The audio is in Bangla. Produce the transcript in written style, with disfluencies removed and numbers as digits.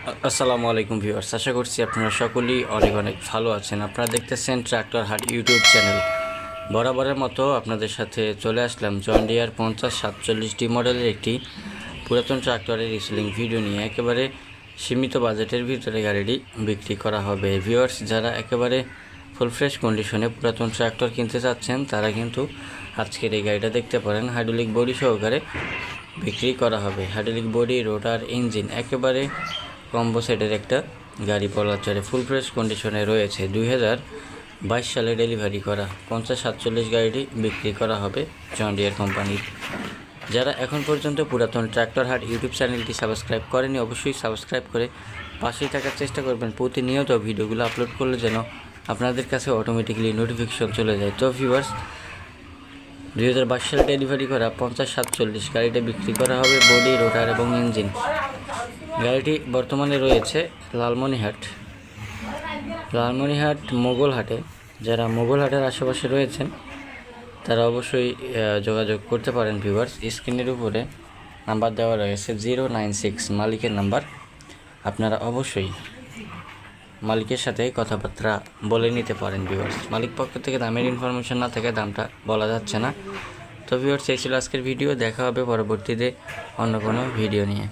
আসসালামু আলাইকুম ভিউয়ার্স, আশা করছি আপনারা সকলেই অনেক অনেক ভালো আছেন। আপনারা দেখতেছেন ট্রাক্টর হাট ইউটিউব চ্যানেল। বরাবরের মতো আপনাদের সাথে চলে আসলাম জন ডিয়ার 5047 মডেলের একটি পুরাতন ট্রাক্টরের রিসেলিং ভিডিও নিয়ে। একেবারে সীমিত বাজেটের ভিতরে গাড়িটি বিক্রি করা হবে। ভিউয়ার্স, যারা একেবারে ফুল ফ্রেশ কন্ডিশনে পুরাতন ট্রাক্টর কিনতে চাচ্ছেন তারা কিন্তু আজকের এই গাড়িটা দেখতে পারেন। হাইড্রোলিক বডি সহকারে বিক্রি করা হবে। হাইড্রোলিক বডি, রোটার, ইঞ্জিন একেবারে কম্বো সেটের একটা গাড়ি বলা চলে। ফুল ফ্রেশ কন্ডিশনে রয়েছে। 2022 সালে ডেলিভারি করা 5047 গাড়িটি বিক্রি করা হবে জন ডিয়ার কোম্পানির। যারা এখন পর্যন্ত পুরাতন ট্রাক্টর হাট ইউটিউব চ্যানেলটি সাবস্ক্রাইব করেনি, অবশ্যই সাবস্ক্রাইব করে পাশেই থাকার চেষ্টা করবেন। প্রতিনিয়ত ভিডিওগুলো আপলোড করলে যেন আপনাদের কাছে অটোমেটিক্যালি নোটিফিকেশন চলে যায়। তো ভিউয়ার্স, 2022 সালে ডেলিভারি করা 5047 গাড়িটা বিক্রি করা হবে বডি, রোটার এবং ইঞ্জিন। গাড়িটি বর্তমানে রয়েছে লালমনিরহাট মোগলহাটে। যারা মোগলহাটের আশেপাশে রয়েছেন তারা অবশ্যই যোগাযোগ করতে পারেন। ভিউয়ার্স, স্ক্রিনের উপরে নাম্বার দেওয়া রয়েছে 096 মালিকের নাম্বার। আপনারা অবশ্যই মালিকের সাথে কথাবার্তা বলে নিতে পারেন। ভিউয়ার্স, মালিক পক্ষ থেকে দামের ইনফরমেশন না থেকে দামটা বলা যাচ্ছে না। তো ভিউয়ার্স, এই ছিল আজকের ভিডিও। দেখা হবে পরবর্তীতে অন্য কোনো ভিডিও নিয়ে।